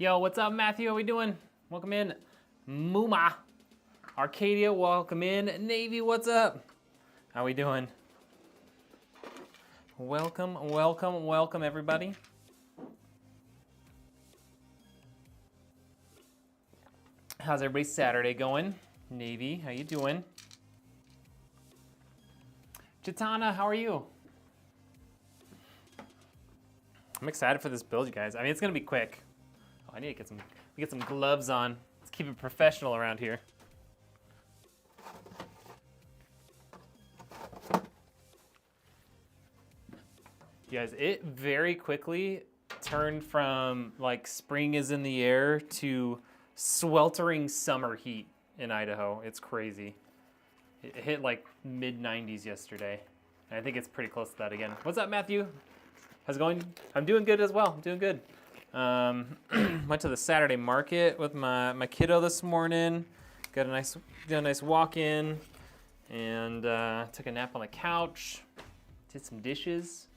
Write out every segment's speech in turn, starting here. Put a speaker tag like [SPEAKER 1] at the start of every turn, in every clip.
[SPEAKER 1] Yo, what's up, Matthew? How we doing? Welcome in. Muma. Arcadia, welcome in. Navy, what's up? How we doing? Welcome, welcome, welcome, everybody. How's everybody's Saturday going? Navy, how you doing? Chitana, how are you? I'm excited for this build, you guys. I mean, it's gonna be quick. Oh, I need to get some gloves on. Let's keep it professional around here. You guys, it very quickly turned from like spring is in the air to sweltering summer heat in Idaho. It's crazy. It hit like mid 90s yesterday. And I think it's pretty close to that again. What's up, Matthew? How's it going? I'm doing good as well. I'm doing good. Went to the Saturday market with my kiddo this morning. Got a nice walk in, and took a nap on the couch. Did some dishes.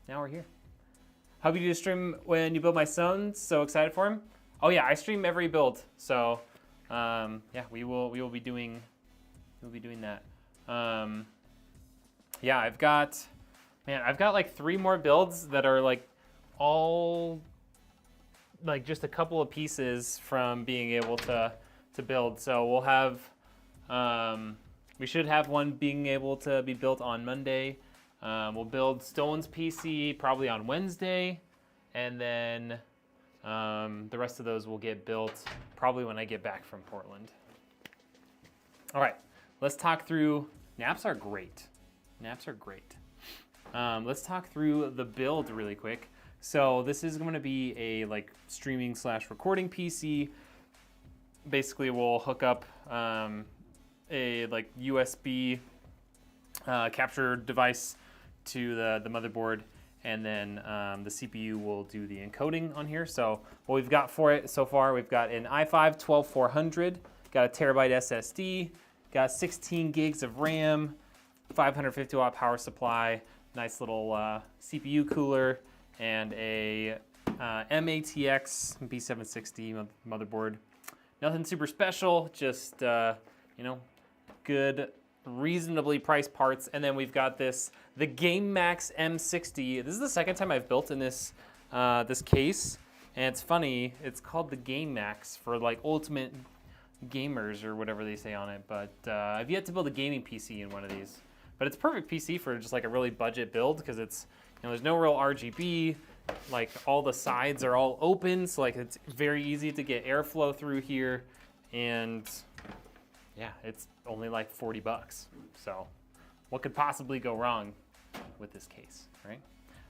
[SPEAKER 1] Now we're here. Hope you do stream when you build my son. So excited for him. Oh yeah, I stream every build. So yeah, we will be doing that. Yeah, I've got like 3 more builds that are like all like just a couple of pieces from being able to build. So we'll have we should have one being able to be built on Monday. We'll build Stone's PC probably on Wednesday, and then the rest of those will get built probably when I get back from Portland. All right, let's talk through. Naps are great. Naps are great. Let's talk through the build really quick. So this is going to be a like streaming / recording PC. Basically, we'll hook up a like USB capture device to the motherboard, and then the CPU will do the encoding on here. So what we've got for it so far, we've got an i5 12400, got a terabyte SSD, got 16 gigs of RAM, 550 watt power supply, nice little CPU cooler, and a MATX B760 motherboard. Nothing super special, just you know, good, reasonably priced parts. And then we've got the GameMax M60. This is the second time I've built in this this case, and it's funny. It's called the GameMax for like ultimate gamers or whatever they say on it. But I've yet to build a gaming PC in one of these. But it's a perfect PC for just like a really budget build because it's, you know, there's no real RGB. Like all the sides are all open, so like it's very easy to get airflow through here, and yeah, it's only like $40. So what could possibly go wrong with this case, right?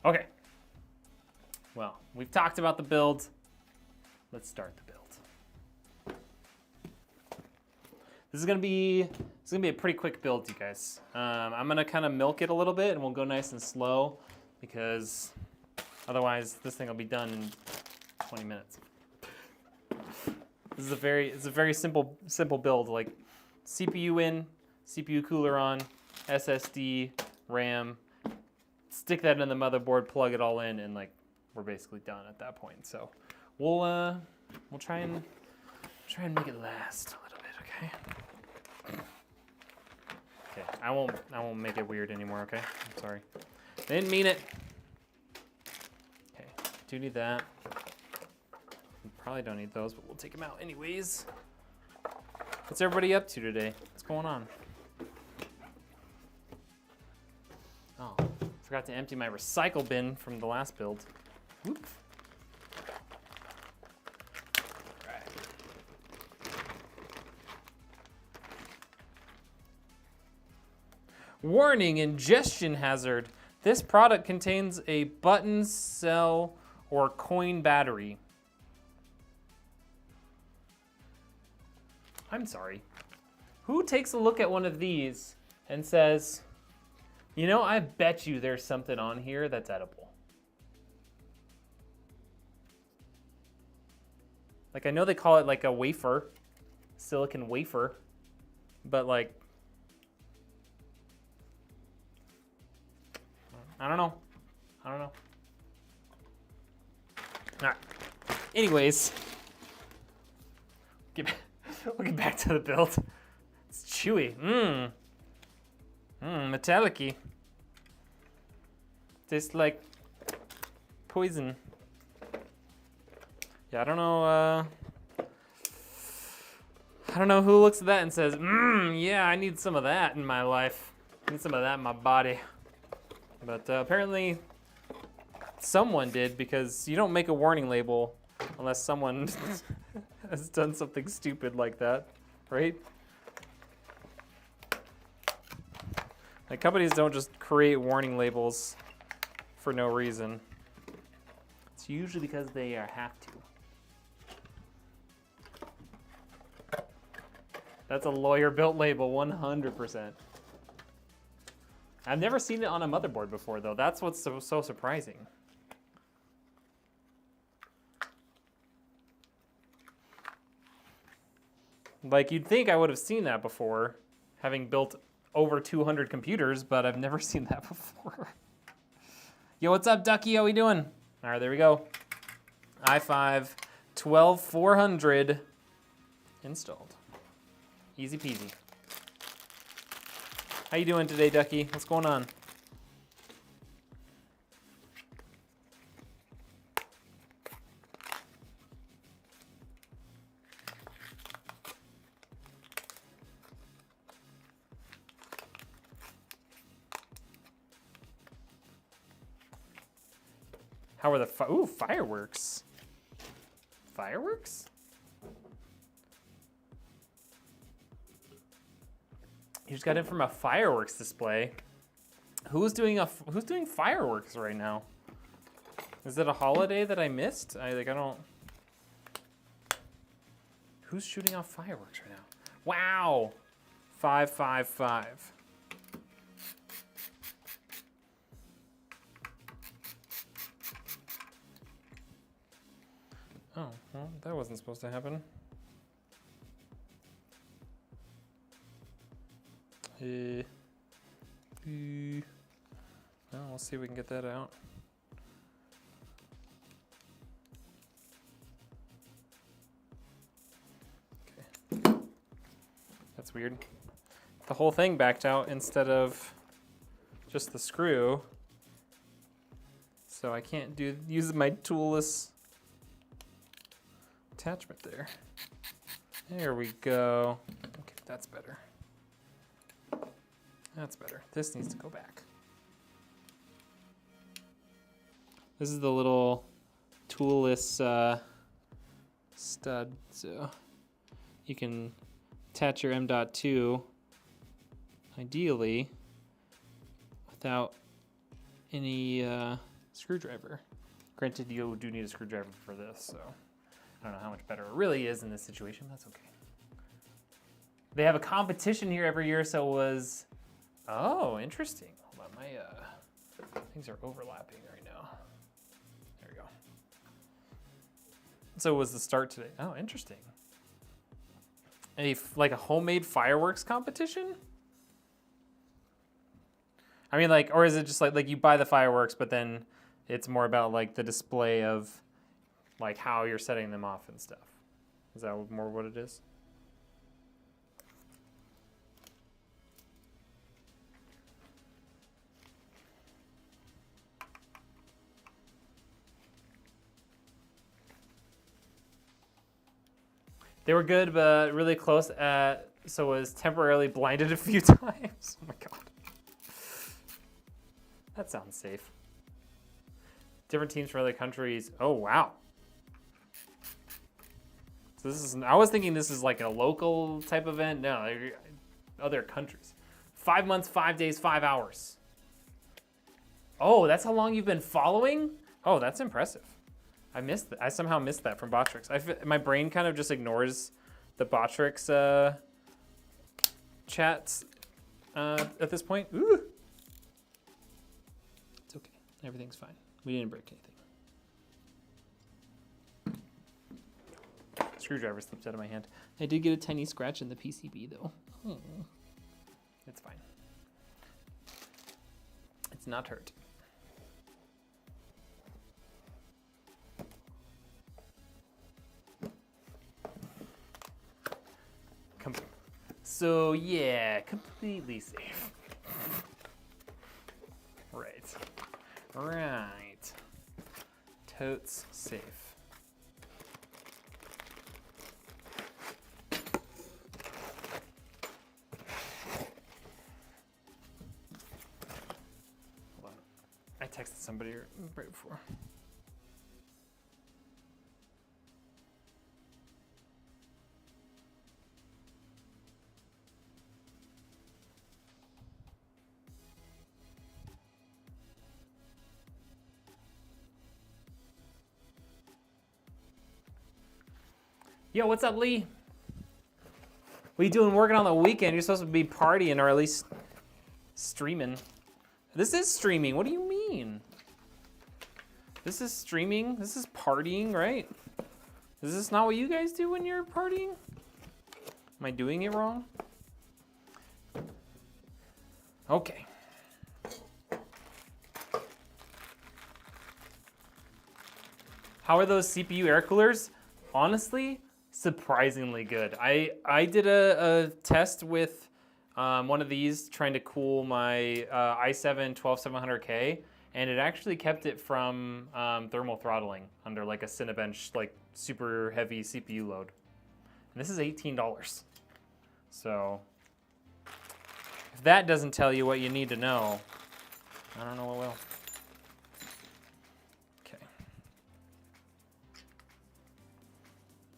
[SPEAKER 1] Okay. Well, we've talked about the build. Let's start the build. This is gonna be a pretty quick build, you guys. I'm gonna kind of milk it a little bit, and we'll go nice and slow because otherwise this thing will be done in 20 minutes. This is a very simple build. Like CPU in, CPU cooler on, SSD, RAM. Stick that in the motherboard, plug it all in, and like we're basically done at that point. So we'll try and make it last a little bit, okay? Okay, I won't make it weird anymore, okay? I'm sorry. Didn't mean it. Okay, do need that. We probably don't need those, but we'll take them out anyways. What's everybody up to today? What's going on? Oh, forgot to empty my recycle bin from the last build. Whoop. Warning, ingestion hazard. This product contains a button, cell, or coin battery. I'm sorry. Who takes a look at one of these and says, you know, I bet you there's something on here that's edible? Like, I know they call it like a wafer, silicon wafer, but like, I don't know. All right. Anyways, We'll get back to the build. It's chewy. Metallic-y. Tastes like poison. Yeah, I don't know who looks at that and says, yeah, I need some of that in my life. I need some of that in my body. But apparently someone did, because you don't make a warning label unless someone has done something stupid like that, right? Like, companies don't just create warning labels for no reason. It's usually because they have to. That's a lawyer-built label, 100%. I've never seen it on a motherboard before, though. That's what's so surprising. Like, you'd think I would have seen that before, having built over 200 computers, but I've never seen that before. Yo, what's up, Ducky? How we doing? All right, there we go. i5 12400 installed. Easy peasy. How you doing today, Ducky? What's going on? How are the fireworks? Fireworks? You just got in from a fireworks display. Who's doing fireworks right now? Is it a holiday that I missed? I don't. Who's shooting off fireworks right now? Wow, 555. Oh, well, that wasn't supposed to happen. Well, we'll see if we can get that out. Okay. That's weird. The whole thing backed out instead of just the screw. So I can't use my toolless attachment there. There we go. Okay, that's better. That's better. This needs to go back. This is the little toolless stud, so you can attach your M.2 ideally without any screwdriver. Granted, you do need a screwdriver for this, so I don't know how much better it really is in this situation. That's okay. They have a competition here every year, so it was. Oh, interesting. Hold on, my things are overlapping right now. There we go. So it was the start today. Oh, interesting. Like a homemade fireworks competition? I mean, like, or is it just like you buy the fireworks, but then it's more about like the display of like how you're setting them off and stuff? Is that more what it is? They were good, but really close so was temporarily blinded a few times. Oh my God. That sounds safe. Different teams from other countries. Oh, wow. So this is, I was thinking this is like a local type event. No, other countries. 5 months, 5 days, 5 hours. Oh, that's how long you've been following? Oh, that's impressive. I somehow missed that from Botrix. My brain kind of just ignores the Botrix chats at this point. Ooh. It's okay. Everything's fine. We didn't break anything. Screwdriver slipped out of my hand. I did get a tiny scratch in the PCB though. It's fine. It's not hurt. So yeah, completely safe. Right. Right. Totes safe. Hold on. I texted somebody right before. Yo, what's up, Lee? What are you doing working on the weekend? You're supposed to be partying or at least streaming. This is streaming. What do you mean? This is streaming. This is partying, right? Is this not what you guys do when you're partying? Am I doing it wrong? Okay. How are those CPU air coolers? Honestly, surprisingly good. I did a test with one of these trying to cool my i7 12700K, and it actually kept it from thermal throttling under like a Cinebench like super heavy CPU load. And this is $18. So if that doesn't tell you what you need to know, I don't know what will.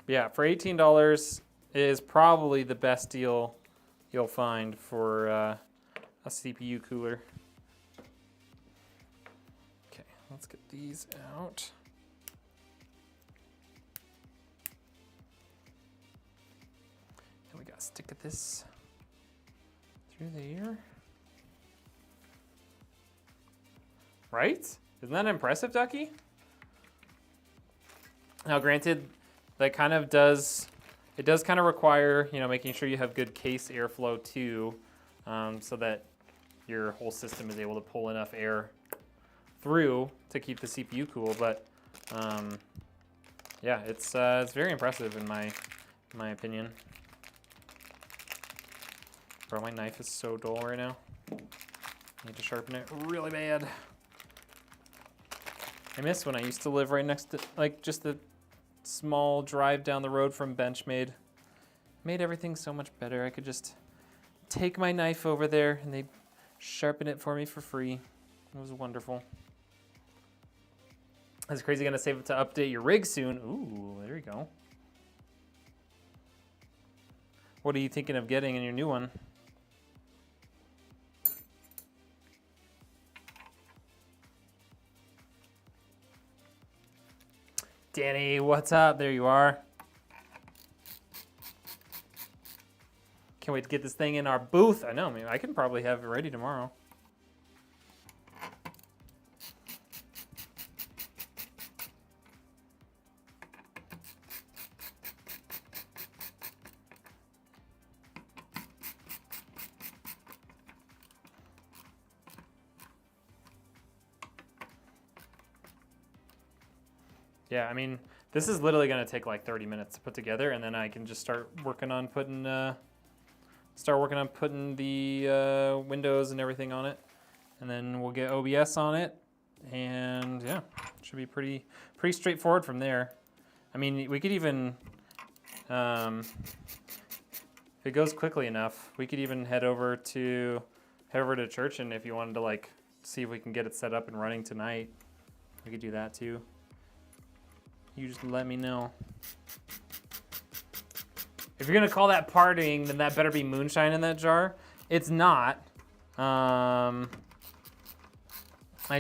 [SPEAKER 1] Yeah, for $18 is probably the best deal you'll find for a CPU cooler. Okay, let's get these out. And we got to stick this through there. Right? Isn't that impressive, Ducky? Now, granted, that kind of does kind of require, you know, making sure you have good case airflow too, so that your whole system is able to pull enough air through to keep the CPU cool. But yeah, it's very impressive in my opinion. Bro, my knife is so dull right now. I need to sharpen it really bad. I miss when I used to live right next to, like, just the small drive down the road from Benchmade. Made everything so much better. I could just take my knife over there and they'd sharpen it for me for free. It was wonderful. Is Crazy gonna save it to update your rig soon? Ooh, there you go. What are you thinking of getting in your new one? Danny, what's up? There you are. Can't wait to get this thing in our booth. I know, I can probably have it ready tomorrow. Yeah, I mean, this is literally going to take like 30 minutes to put together, and then I can just start working on putting the windows and everything on it, and then we'll get OBS on it, and yeah, it should be pretty straightforward from there. I mean, we could even, if it goes quickly enough, we could even head over to church, and if you wanted to like see if we can get it set up and running tonight, we could do that too. You just let me know. If you're gonna call that partying, then that better be moonshine in that jar. It's not. I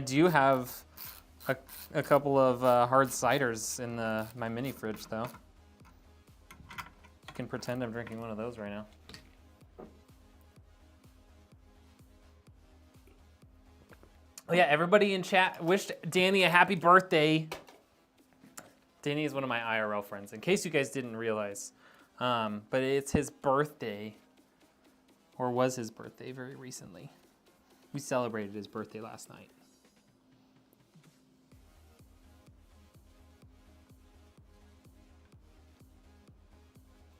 [SPEAKER 1] do have a couple of hard ciders in my mini fridge though. You can pretend I'm drinking one of those right now. Oh yeah, everybody in chat wished Danny a happy birthday. Danny is one of my IRL friends, in case you guys didn't realize. But it's his birthday, or was his birthday very recently. We celebrated his birthday last night.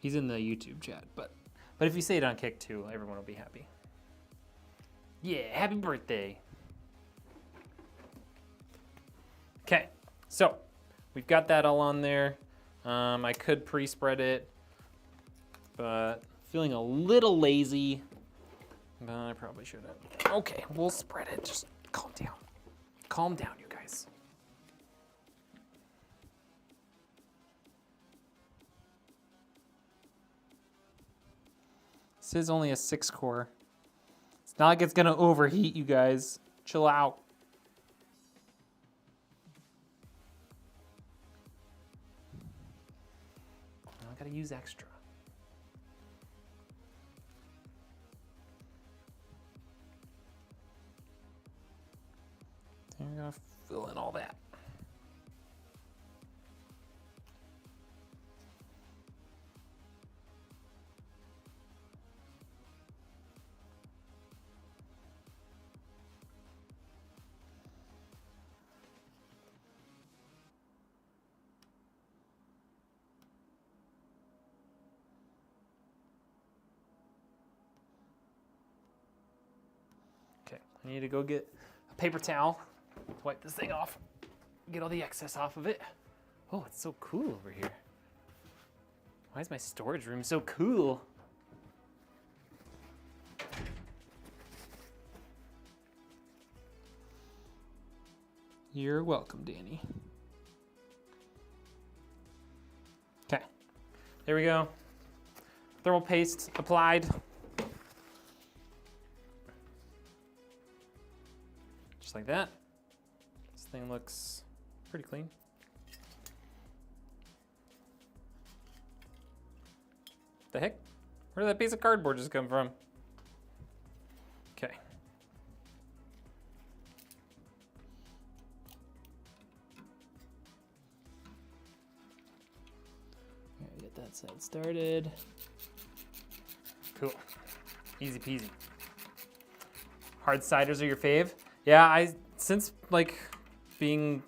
[SPEAKER 1] He's in the YouTube chat, but But if you say it on Kick too, everyone will be happy. Yeah, happy birthday. Okay, so we've got that all on there. I could pre-spread it, but feeling a little lazy. But I probably shouldn't. Okay, we'll spread it. Just calm down. Calm down, you guys. This is only a 6-core. It's not like it's gonna overheat, you guys. Chill out. I gotta use extra. I'm gonna fill in all that. Okay, I need to go get a paper towel. Wipe this thing off, get all the excess off of it. Oh, it's so cool over here. Why is my storage room so cool? You're welcome, Danny. Okay, there we go. Thermal paste applied. Just like that. This thing looks pretty clean. The heck? Where did that piece of cardboard just come from? Okay. Get that side started. Cool. Easy peasy. Hard ciders are your fave? Yeah, since like being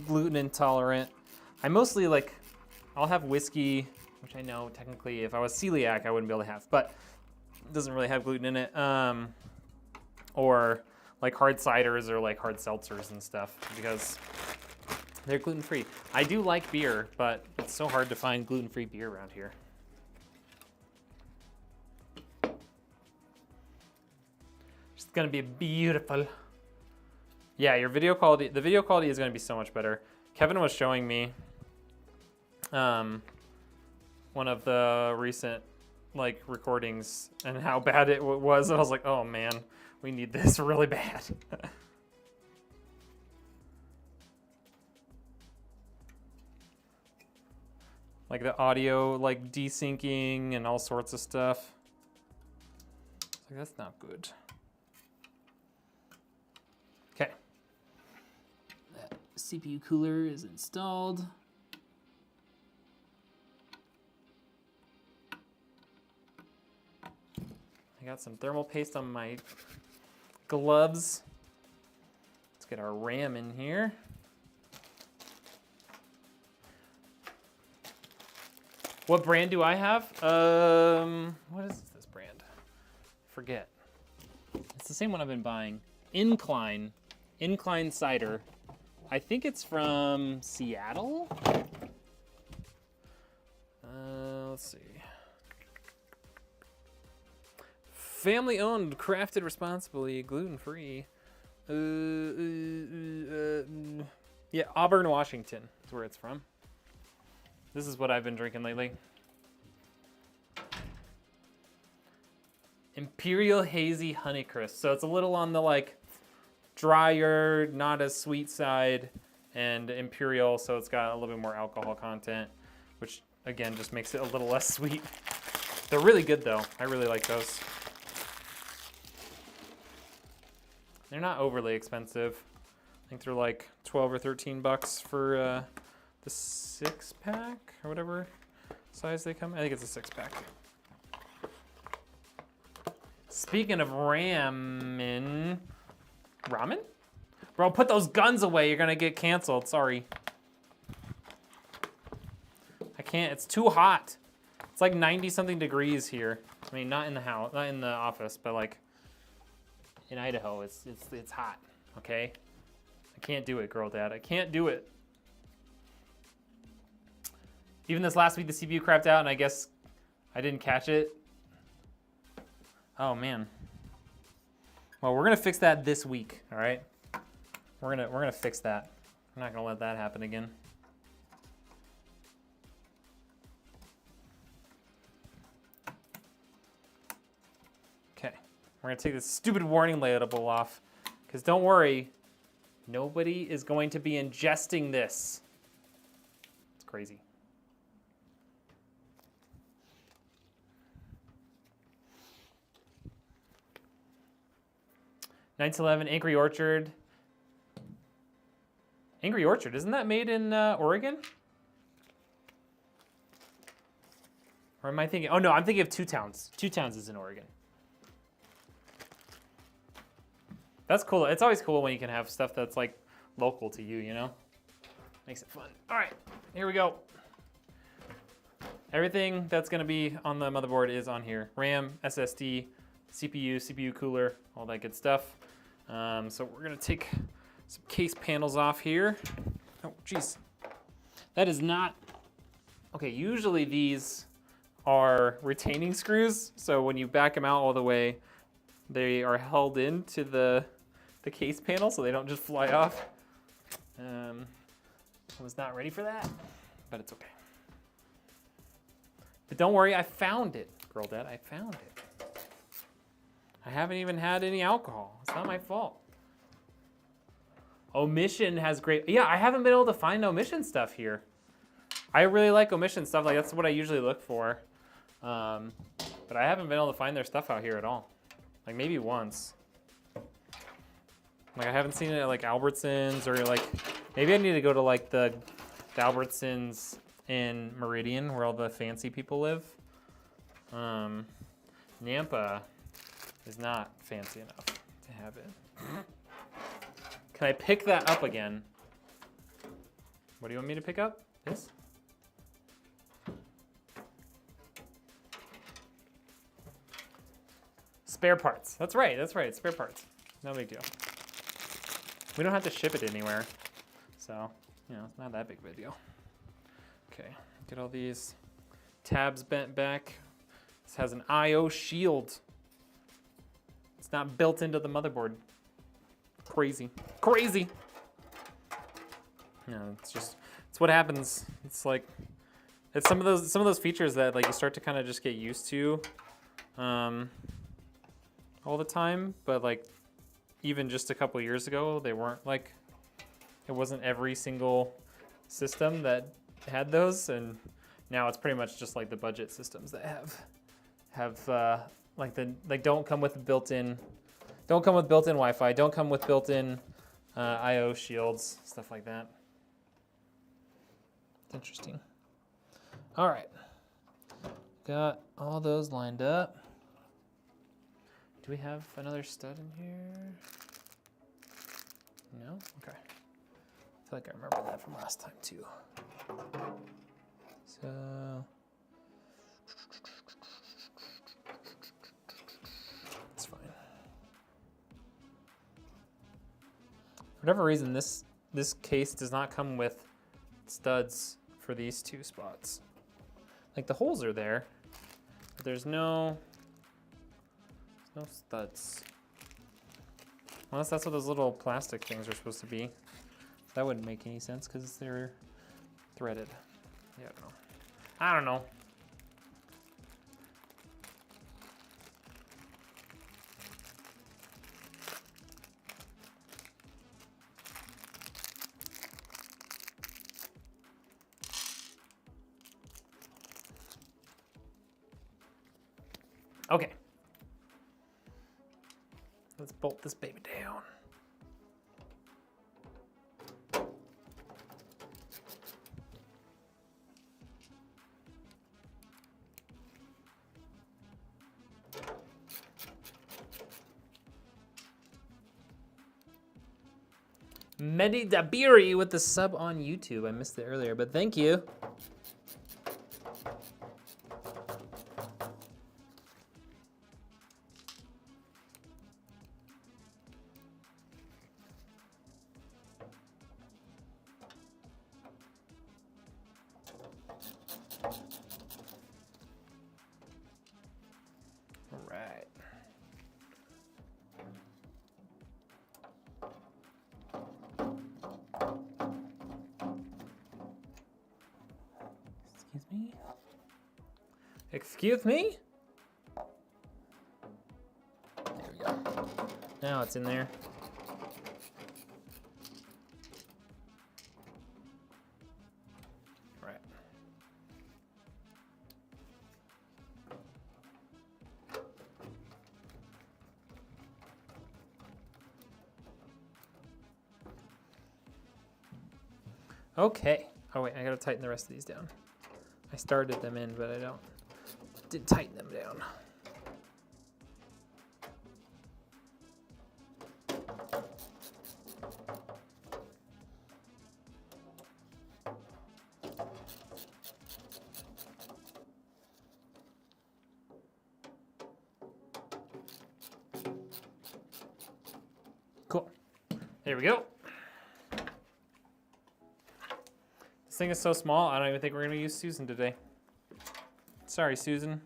[SPEAKER 1] gluten intolerant, I mostly like, I'll have whiskey, which I know technically if I was celiac I wouldn't be able to have, but it doesn't really have gluten in it. Or like hard ciders or like hard seltzers and stuff because they're gluten-free. I do like beer, but it's so hard to find gluten-free beer around here. It's gonna be beautiful. Yeah, your video quality, the video quality is gonna be so much better. Kevin was showing me one of the recent like recordings and how bad it was. I was like, oh man, we need this really bad. Like the audio like desyncing and all sorts of stuff. Like, that's not good. Okay. That CPU cooler is installed. I got some thermal paste on my gloves. Let's get our RAM in here. What brand do I have? What is this brand? Forget. It's the same one I've been buying. Incline cider. I think it's from Seattle. Let's see. Family owned, crafted responsibly, gluten-free. Yeah, Auburn, Washington is where it's from. This is what I've been drinking lately. Imperial Hazy Honeycrisp. So it's a little on the like drier, not as sweet side, and Imperial, so it's got a little bit more alcohol content, which again just makes it a little less sweet. They're really good though. I really like those. They're not overly expensive. I think they're like 12 or 13 bucks for the 6-pack or whatever size they come. I think it's a 6-pack. Speaking of ramen, bro, put those guns away. You're gonna get canceled. Sorry. I can't. It's too hot. It's like 90 something degrees here. I mean, not in the house, not in the office, but like in Idaho, it's hot. Okay, I can't do it, girl dad. I can't do it. Even this last week, the CPU crapped out, and I guess I didn't catch it. Oh man. Well, we're gonna fix that this week. All right. We're gonna fix that. I'm not gonna let that happen again. Okay. We're gonna take this stupid warning label off, because don't worry, nobody is going to be ingesting this. It's crazy. $911 Angry Orchard. Angry Orchard, isn't that made in Oregon? Or am I thinking, oh no, I'm thinking of Two Towns. Two Towns is in Oregon. That's cool. It's always cool when you can have stuff that's like local to you, you know? Makes it fun. All right, here we go. Everything that's gonna be on the motherboard is on here. RAM, SSD, CPU, CPU cooler, all that good stuff. So we're gonna take some case panels off here. Oh, geez. That is not, okay, usually these are retaining screws. So when you back them out all the way, they are held into the case panel so they don't just fly off. I was not ready for that, but it's okay. But don't worry, I found it, girl dad, I found it. I haven't even had any alcohol. It's not my fault. Omission has great, yeah, I haven't been able to find Omission stuff here. I really like Omission stuff, like that's what I usually look for. But I haven't been able to find their stuff out here at all. Like maybe once. Like I haven't seen it at like Albertsons or like, maybe I need to go to like the Albertsons in Meridian where all the fancy people live. Nampa is not fancy enough to have it. Can I pick that up again? What do you want me to pick up? This? Spare parts. That's right, spare parts. No big deal. We don't have to ship it anywhere. So, you know, it's not that big of a deal. Okay, get all these tabs bent back. This has an I/O shield. It's not built into the motherboard. Crazy, crazy. No, it's just, it's what happens. It's like, it's some of those features that like you start to kind of just get used to all the time, but like even just a couple years ago, they weren't like, it wasn't every single system that had those, and now it's pretty much just like the budget systems that have like don't come with built-in Wi-Fi, don't come with built-in I/O shields, stuff like that. It's interesting. All right, got all those lined up. Do we have another stud in here? No? Okay. I feel like I remember that from last time too. So, it's fine. For whatever reason, this case does not come with studs for these two spots. Like the holes are there, but there's no studs. Unless that's what those little plastic things are supposed to be. That wouldn't make any sense because they're threaded. Yeah, I don't know. Okay. Let's bolt this baby down. Medi Dabiri with the sub on YouTube. I missed it earlier, but thank you. Excuse me? There we go. Now it's in there. Right. Okay. Oh wait, I gotta tighten the rest of these down. I started them in, but I didn't tighten them down. Cool. There we go. This thing is so small, I don't even think we're gonna use Susan today. Sorry, Susan.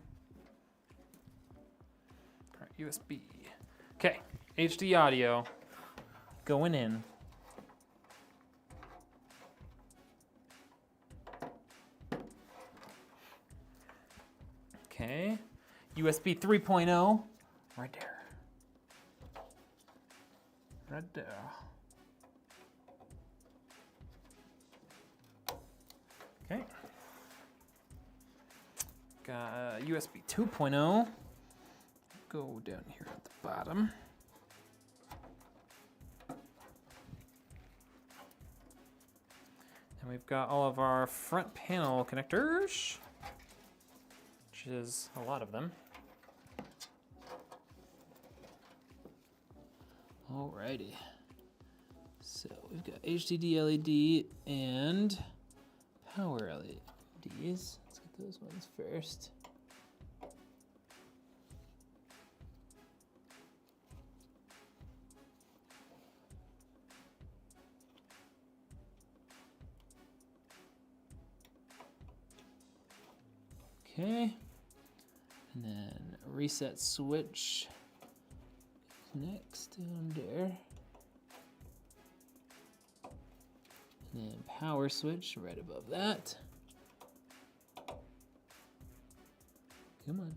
[SPEAKER 1] All right, USB. Okay, HD audio going in. Okay, USB 3.0, right there. Right there. Okay. Got USB 2.0. Go down here at the bottom. And we've got all of our front panel connectors, which is a lot of them. Alrighty. So we've got HDD LED and power LEDs. Let's get those ones first. Okay. And then a reset switch next down there. And then power switch right above that. Come on.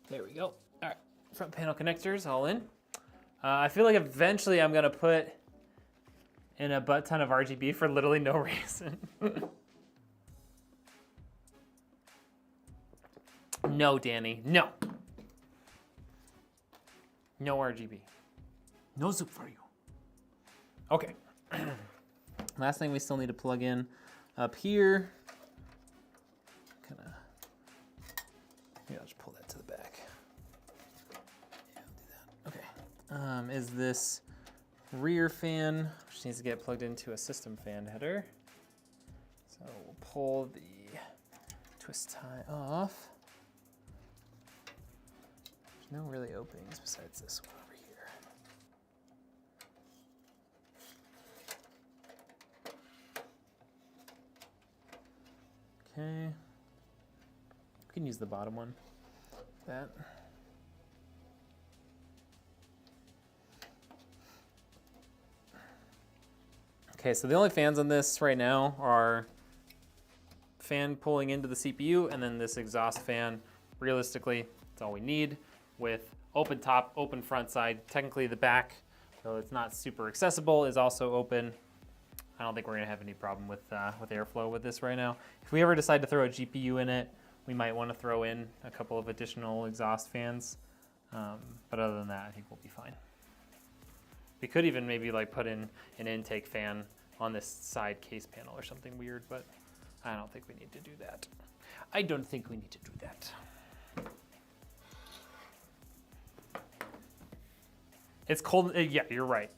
[SPEAKER 1] There we go. All right, front panel connectors all in. I feel like eventually I'm gonna put in a butt ton of RGB for literally no reason. No, Danny, no. No RGB. No soup for you. Okay. Last thing we still need to plug in up here. Maybe I'll just pull that to the back. Yeah, I'll do that. Okay. Is this rear fan, which needs to get plugged into a system fan header. So we'll pull the twist tie off. There's no really openings besides this one over here. Okay. We can use the bottom one. That. Okay, so the only fans on this right now are fan pulling into the CPU and then this exhaust fan. Realistically, that's all we need with open top, open front side. Technically the back, though it's not super accessible, is also open. I don't think we're gonna have any problem with airflow with this right now. If we ever decide to throw a GPU in it, we might want to throw in a couple of additional exhaust fans. But other than that, I think we'll be fine. We could even maybe like put in an intake fan on this side case panel or something weird, but I don't think we need to do that. I don't think we need to do that. It's cold, yeah, you're right.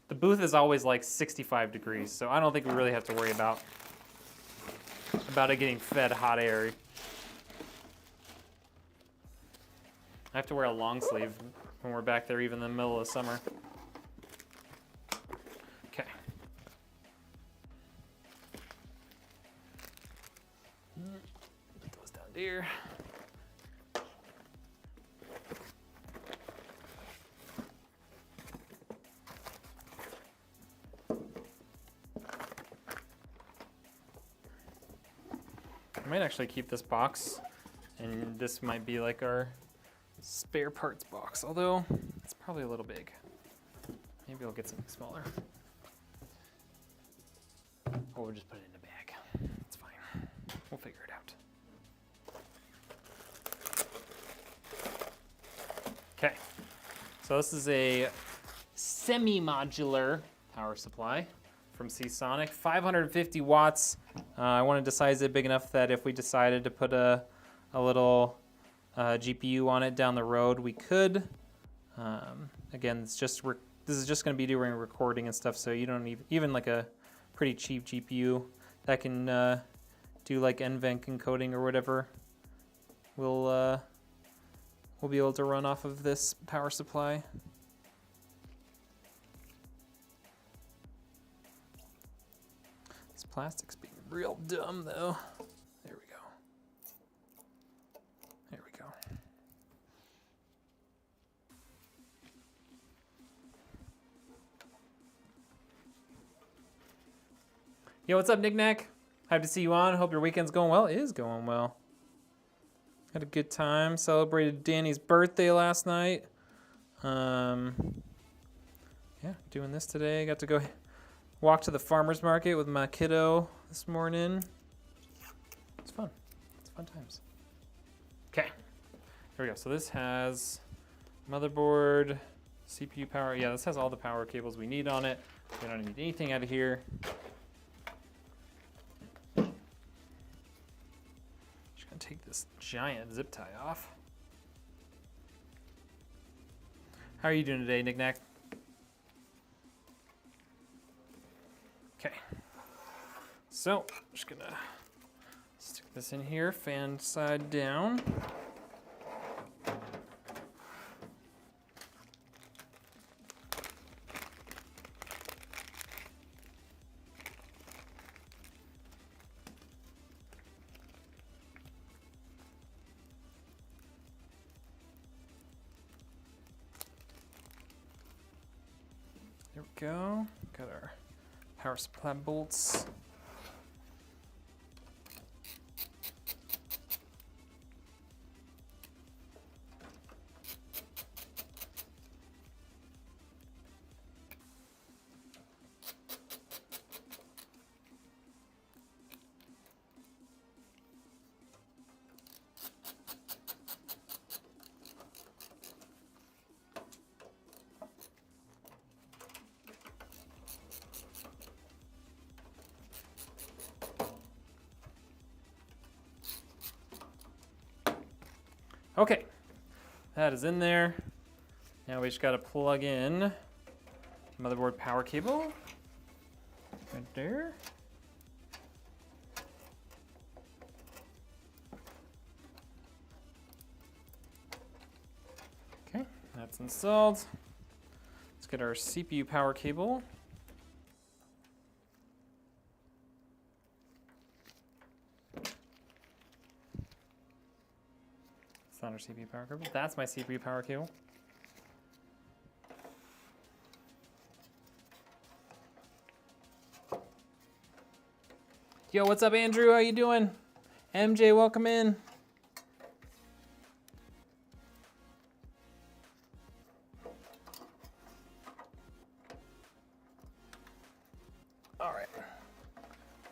[SPEAKER 1] The booth is always like 65 degrees, so I don't think we really have to worry about it getting fed hot air. I have to wear a long sleeve when we're back there, even in the middle of summer. Okay. Put those down there. I might actually keep this box, and this might be like our spare parts box, although it's probably a little big. Maybe I'll get something smaller. Or we'll just put it in a bag. It's fine. We'll figure it out. Okay, so this is a semi-modular power supply from Seasonic, 550 watts. I wanted to size it big enough that if we decided to put a little GPU on it down the road, we could. Again, this is just going to be doing recording and stuff, so you don't even like a pretty cheap GPU that can do like NVENC encoding or whatever. We'll be able to run off of this power supply. This plastic's being real dumb though. There we go. There we go. Yo, what's up, Knick-Knack? Hype to see you on. Hope your weekend's going well. It is going well. Had a good time. Celebrated Danny's birthday last night. Yeah, doing this today. Got to go walk to the farmer's market with my kiddo this morning. It's fun. It's fun times. Okay, here we go. So this has motherboard, CPU power. Yeah, this has all the power cables we need on it. We don't need anything out of here. Just gonna take this giant zip tie off. How are you doing today, Knick-Knack? Okay, so I'm just gonna stick this in here, fan side down. There we go, got our power supply bolts. Okay, that is in there. Now we just got to plug in motherboard power cable right there. Okay, that's installed. Let's get our CPU power cable. Not our CPU power cable. That's my CPU power cable. Yo, what's up, Andrew? How you doing? MJ, welcome in. All right.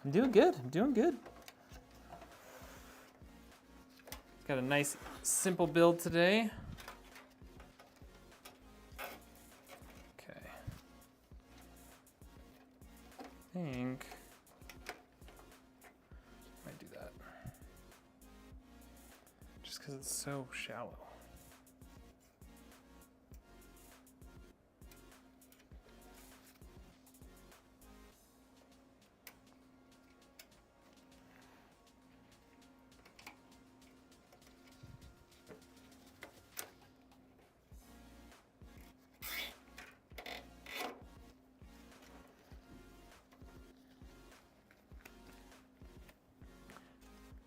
[SPEAKER 1] I'm doing good. I'm doing good. Got a nice, simple build today. Okay. I think might do that. Just because it's so shallow.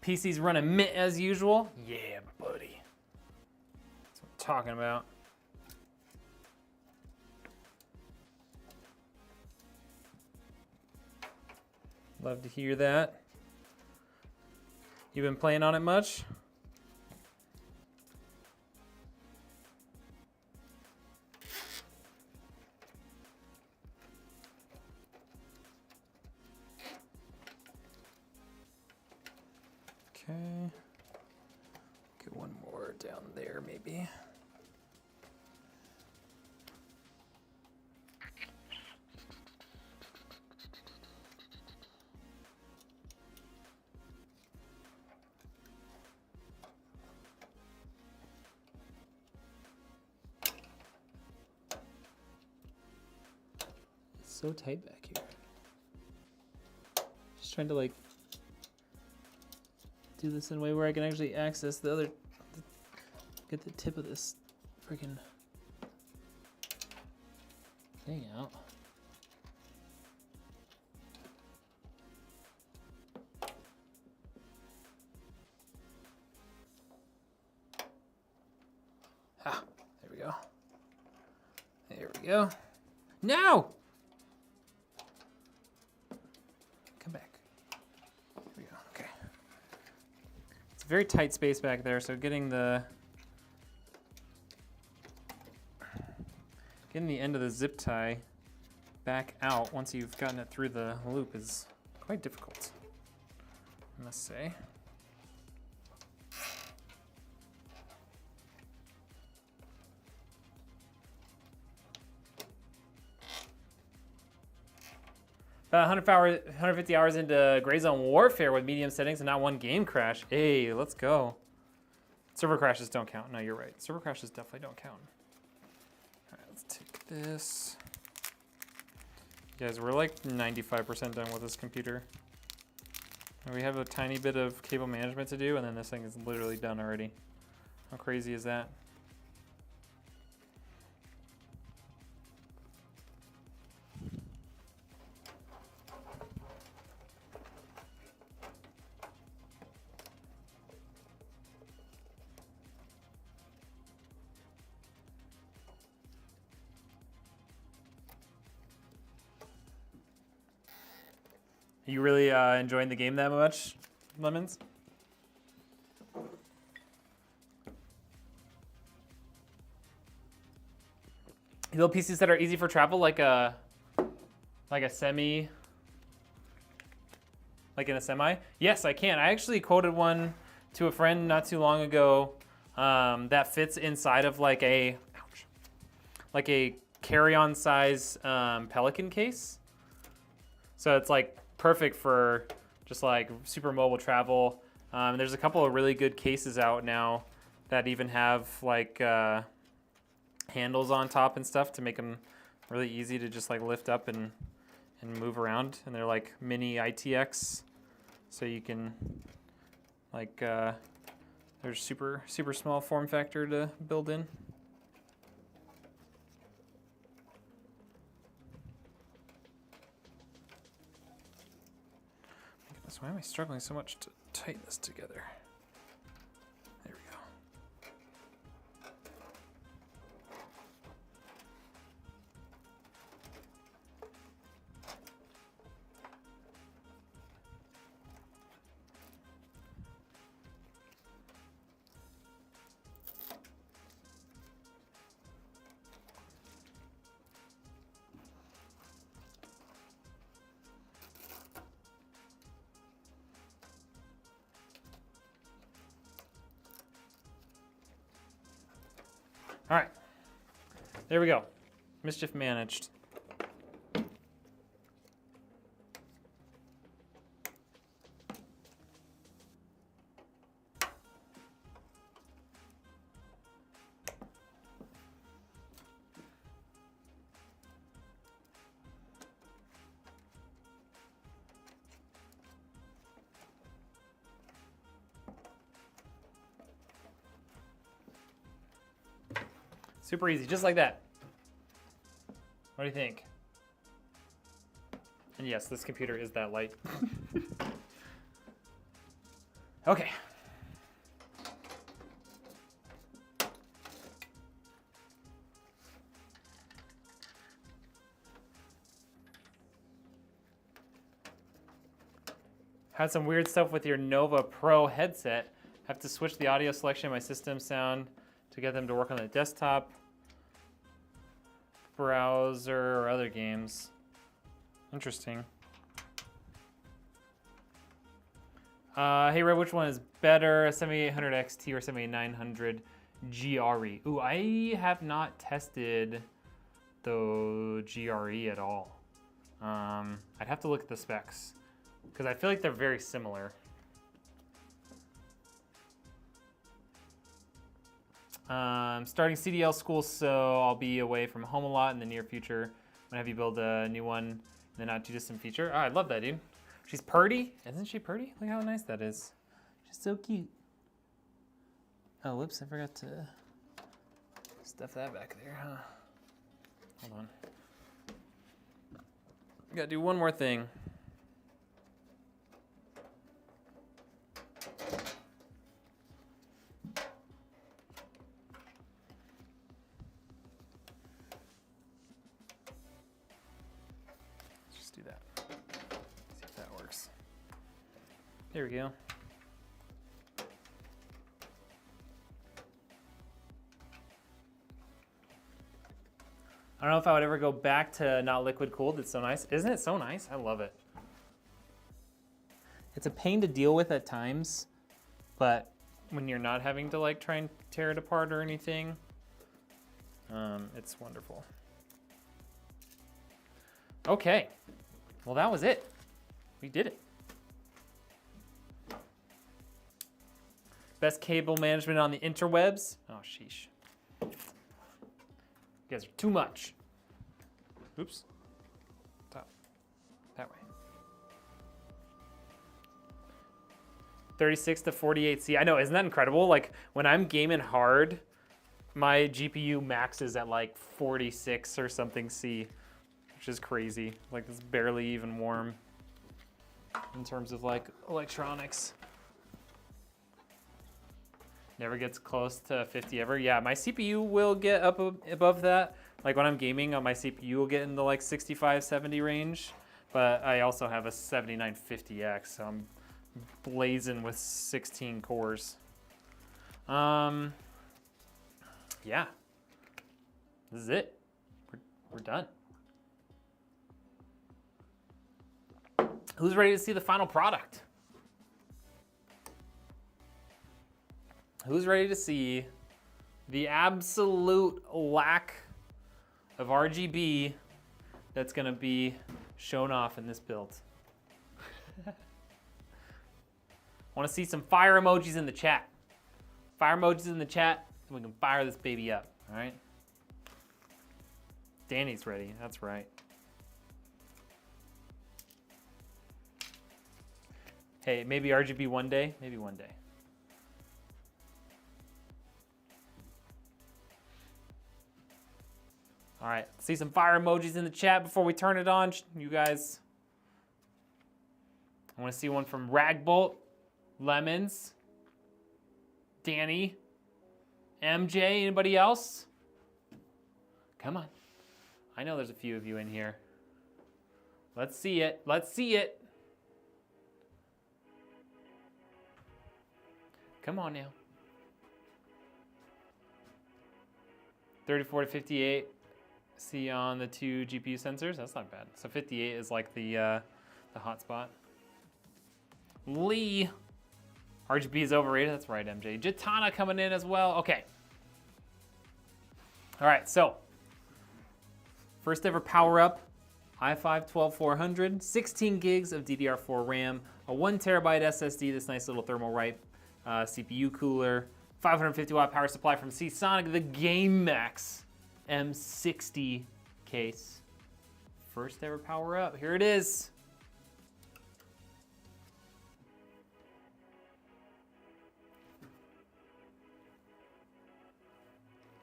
[SPEAKER 1] PC's running mint as usual. Yeah, buddy. That's what I'm talking about. Love to hear that. You been playing on it much? Okay. Get one more down there, maybe. It's so tight back here. Just trying to like do this in a way where I can actually access the other, get the tip of this freaking thing out. Ah, there we go. There we go. No! Come back. There we go, okay. It's a very tight space back there, so getting the end of the zip tie back out once you've gotten it through the loop is quite difficult, I must say. About 150 hours into Gray Zone Warfare with medium settings and not one game crash. Hey, let's go. Server crashes don't count. No, you're right. Server crashes definitely don't count. All right, let's take this. Guys, we're like 95% done with this computer. And we have a tiny bit of cable management to do, and then this thing is literally done already. How crazy is that? You really enjoying the game that much, Lemons? Little pieces that are easy for travel, like a semi, like in a semi. Yes, I can. I actually quoted one to a friend not too long ago that fits inside of like a carry-on size Pelican case. So it's like perfect for just like super mobile travel. There's a couple of really good cases out now that even have like handles on top and stuff to make them really easy to just like lift up and move around. And they're like mini ITX, so you can like there's super small form factor to build in. Why am I struggling so much to tighten this together? There we go. All right, there we go. Mischief managed. Super easy, just like that. What do you think? And yes, this computer is that light. Okay. Had some weird stuff with your Nova Pro headset. Have to switch the audio selection of my system sound to get them to work on the desktop, browser, or other games. Interesting. Hey Red, which one is better, 7800 XT or 7900 GRE? Ooh, I have not tested the GRE at all. I'd have to look at the specs because I feel like they're very similar. Starting CDL school, so I'll be away from home a lot in the near future. I'm gonna have you build a new one in the not too distant future. Oh, I love that, dude. She's purty. Isn't she pretty? Look how nice that is. She's so cute. Oh, whoops, I forgot to stuff that back there, huh? Hold on. I gotta do one more thing. Let's just do that. See if that works. There we go. I don't know if I would ever go back to not liquid cooled. It's so nice. Isn't it so nice? I love it. It's a pain to deal with at times, but when you're not having to like try and tear it apart or anything, it's wonderful. Okay, well that was it. We did it. Best cable management on the interwebs. Oh, sheesh. You guys are too much. Oops. Top. That way. 36 to 48C. I know, isn't that incredible? Like when I'm gaming hard, my GPU maxes at like 46 or something C, which is crazy. Like it's barely even warm in terms of like electronics. Never gets close to 50 ever. Yeah, my CPU will get up above that. Like when I'm gaming, my CPU will get in the like 65, 70 range. But I also have a 7950X, so I'm blazing with 16 cores. Yeah, this is it. We're done. Who's ready to see the final product? Who's ready to see the absolute lack of RGB that's gonna be shown off in this build? Want to see some fire emojis in the chat. Fire emojis in the chat so we can fire this baby up, all right? Danny's ready, that's right. Hey, maybe RGB one day, maybe one day. All right, see some fire emojis in the chat before we turn it on, you guys. I want to see one from Ragbolt, Lemons, Danny, MJ, anybody else? Come on. I know there's a few of you in here. Let's see it. Let's see it. Come on now. 34 to 58. See on the two GPU sensors. That's not bad. So 58 is like the hotspot. Lee. RGB is overrated. That's right, MJ. Jitana coming in as well. Okay. All right, so first ever power up. i5 12400, 16 gigs of DDR4 RAM, a 1 terabyte SSD, this nice little thermal wipe, CPU cooler, 550 watt power supply from Seasonic, the GameMax M60 case. First ever power up. Here it is.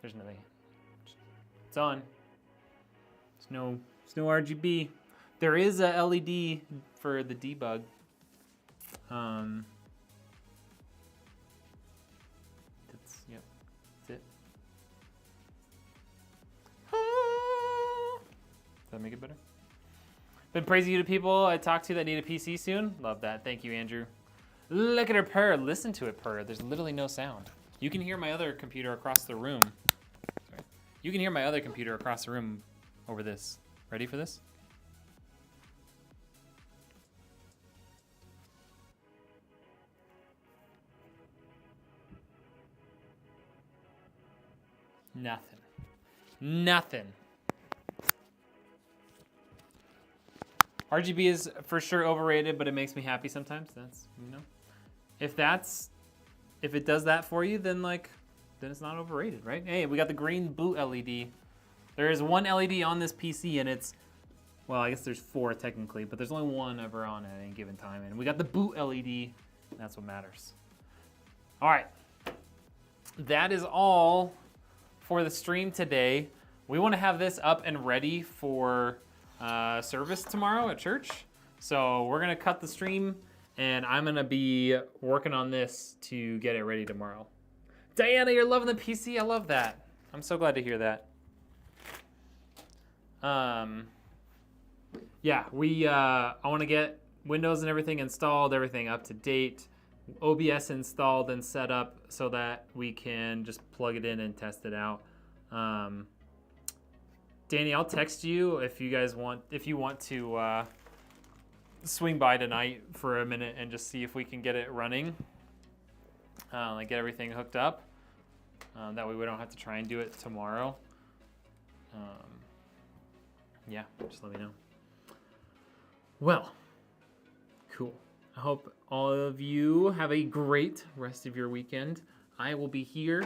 [SPEAKER 1] There's nothing. It's on. There's no RGB. There is a LED for the debug. Yep, that's it. Does that make it better? Been praising you to people I talked to that need a PC soon. Love that. Thank you, Andrew. Look at her purr. Listen to it purr. There's literally no sound. You can hear my other computer across the room. Sorry. You can hear my other computer across the room over this. Ready for this? Nothing. Nothing. RGB is for sure overrated, but it makes me happy sometimes. That's, you know, if it does that for you, then it's not overrated, right? Hey, we got the green boot LED. There is one LED on this PC, and it's, well, I guess there's 4 technically, but there's only one ever on at any given time. And we got the boot LED, and that's what matters. All right, that is all for the stream today. We want to have this up and ready for service tomorrow at church. So we're gonna cut the stream and I'm gonna be working on this to get it ready tomorrow. Diana, you're loving the PC. I love that. I'm so glad to hear that. Yeah, I want to get Windows and everything installed, everything up to date, OBS installed and set up so that we can just plug it in and test it out. Danny, I'll text you if you want to swing by tonight for a minute and just see if we can get it running, like get everything hooked up. That way we don't have to try and do it tomorrow. Yeah, just let me know. Well, cool. I hope all of you have a great rest of your weekend. I will be here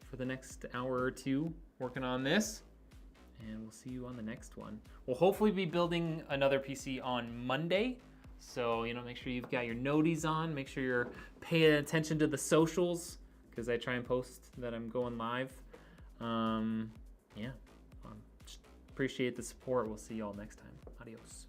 [SPEAKER 1] for the next hour or two working on this. And we'll see you on the next one. We'll hopefully be building another PC on Monday. So, you know, make sure you've got your noties on. Make sure you're paying attention to the socials because I try and post that I'm going live. Yeah, just appreciate the support. We'll see you all next time. Adios.